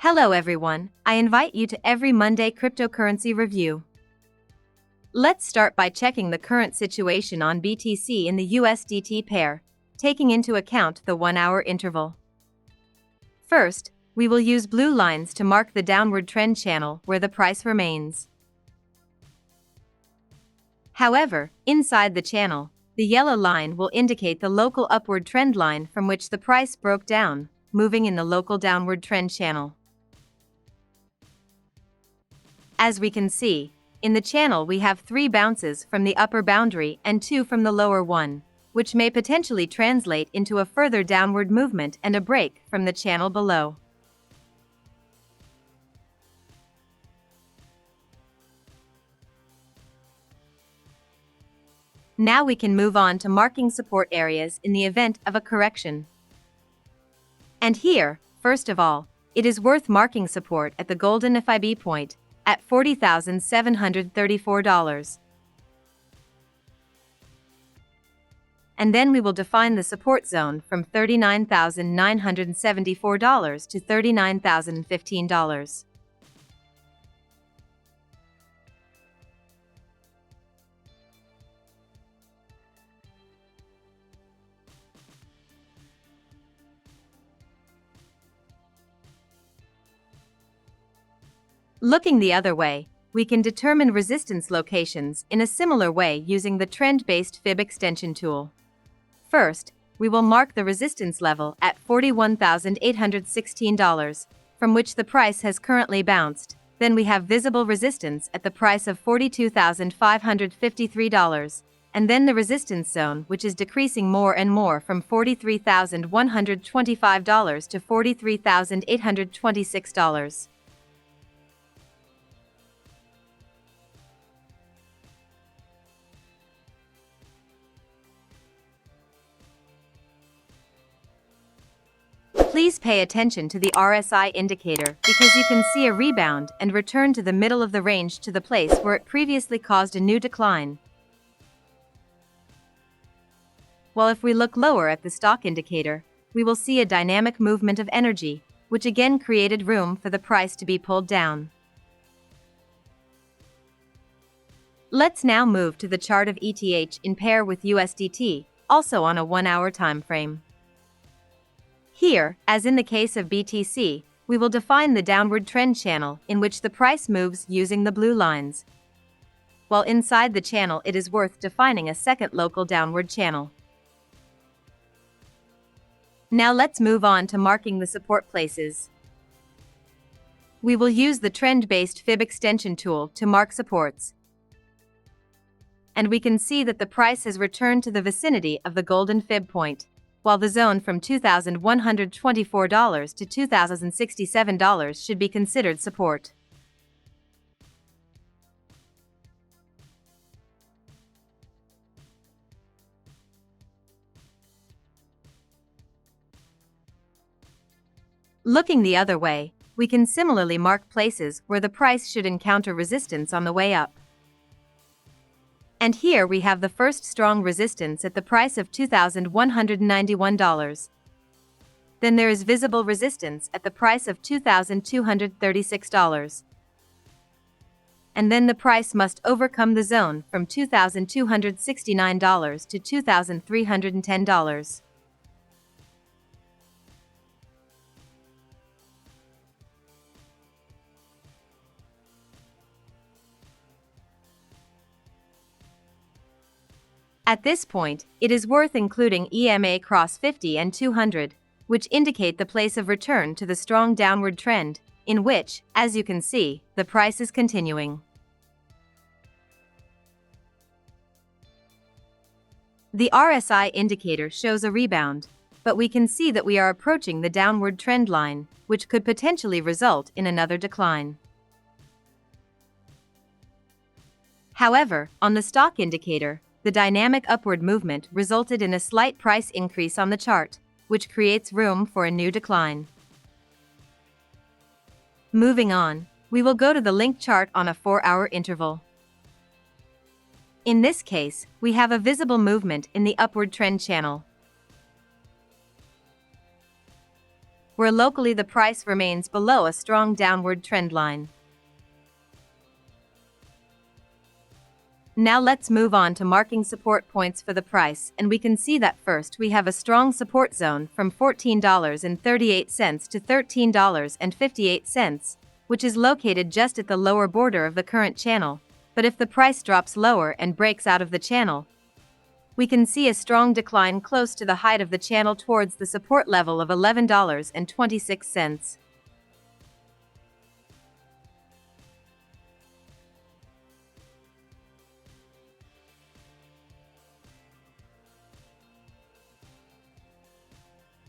Hello everyone, I invite you to every Monday cryptocurrency review. Let's start by checking the current situation on BTC in the USDT pair, taking into account the 1-hour interval. First, we will use blue lines to mark the downward trend channel where the price remains. However, inside the channel, the yellow line will indicate the local upward trend line from which the price broke down, moving in the local downward trend channel. As we can see, in the channel we have 3 bounces from the upper boundary and 2 from the lower one, which may potentially translate into a further downward movement and a break from the channel below. Now we can move on to marking support areas in the event of a correction. And here, first of all, it is worth marking support at the golden FIB point, at $40,734. And then we will define the support zone from $39,974 to $39,015. Looking the other way, we can determine resistance locations in a similar way using the trend-based fib extension tool. First, we will mark the resistance level at $41,816, from which the price has currently bounced. Then we have visible resistance at the price of $42,553, and then the resistance zone, which is decreasing more and more from $43,125 to $43,826. Please pay attention to the RSI indicator because you can see a rebound and return to the middle of the range to the place where it previously caused a new decline. While if we look lower at the stock indicator, we will see a dynamic movement of energy, which again created room for the price to be pulled down. Let's now move to the chart of ETH in pair with USDT, also on a 1-hour time frame. Here, as in the case of BTC, we will define the downward trend channel in which the price moves using the blue lines. While inside the channel it is worth defining a second local downward channel. Now let's move on to marking the support places. We will use the trend-based fib extension tool to mark supports. And we can see that the price has returned to the vicinity of the golden fib point, while the zone from $2,124 to $2,067 should be considered support. Looking the other way, we can similarly mark places where the price should encounter resistance on the way up. And here we have the first strong resistance at the price of $2,191. Then there is visible resistance at the price of $2,236. And then the price must overcome the zone from $2,269 to $2,310. At this point, it is worth including EMA cross 50 and 200, which indicate the place of return to the strong downward trend, in which, as you can see, the price is continuing. The RSI indicator shows a rebound, but we can see that we are approaching the downward trend line, which could potentially result in another decline. However, on the stock indicator, the dynamic upward movement resulted in a slight price increase on the chart, which creates room for a new decline. Moving on, we will go to the link chart on a 4-hour interval. In this case, we have a visible movement in the upward trend channel. where locally the price remains below a strong downward trend line. Now let's move on to marking support points for the price, and we can see that first we have a strong support zone from $14.38 to $13.58, which is located just at the lower border of the current channel. But if the price drops lower and breaks out of the channel, we can see a strong decline close to the height of the channel towards the support level of $11.26.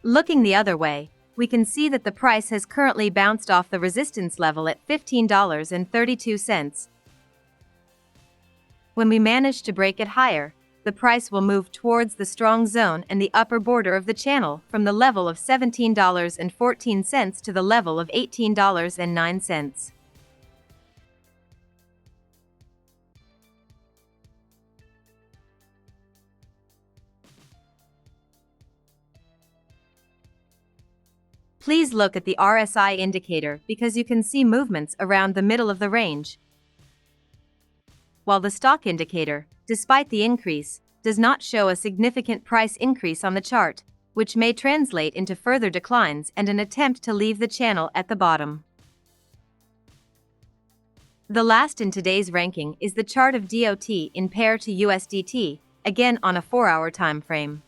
Looking the other way, we can see that the price has currently bounced off the resistance level at $15.32. When we manage to break it higher, the price will move towards the strong zone and the upper border of the channel from the level of $17.14 to the level of $18.09. Please look at the RSI indicator because you can see movements around the middle of the range, while the stock indicator, despite the increase, does not show a significant price increase on the chart, which may translate into further declines and an attempt to leave the channel at the bottom. The last in today's ranking is the chart of DOT in pair to USDT, again on a 4-hour time frame.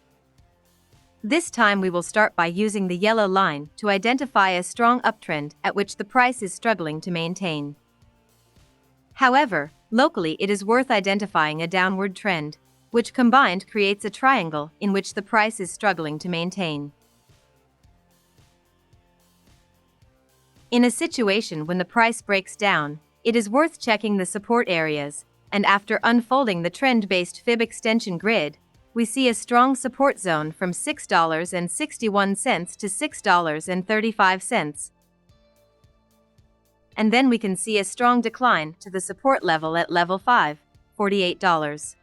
This time we will start by using the yellow line to identify a strong uptrend at which the price is struggling to maintain. However, locally it is worth identifying a downward trend, which combined creates a triangle in which the price is struggling to maintain. In a situation when the price breaks down, it is worth checking the support areas, and after unfolding the trend-based fib extension grid, we see a strong support zone from $6.61 to $6.35. And then we can see a strong decline to the support level at level 5, $48.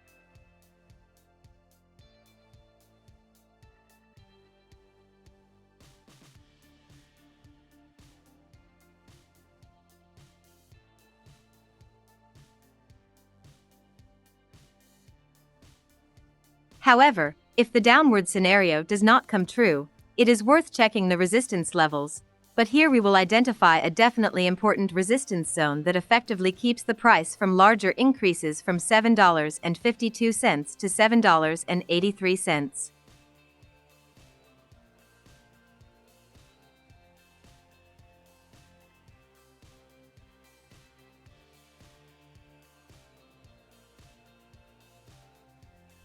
However, if the downward scenario does not come true, it is worth checking the resistance levels, but here we will identify a definitely important resistance zone that effectively keeps the price from larger increases from $7.52 to $7.83.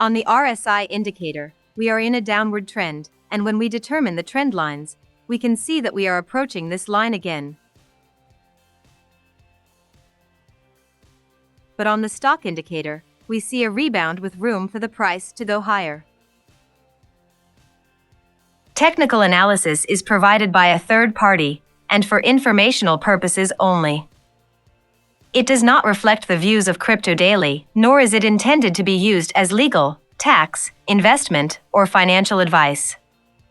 On the RSI indicator, we are in a downward trend, and when we determine the trend lines, we can see that we are approaching this line again. But on the stock indicator, we see a rebound with room for the price to go higher. Technical analysis is provided by a third party, and for informational purposes only. It does not reflect the views of CryptoDaily, nor is it intended to be used as legal, tax, investment, or financial advice.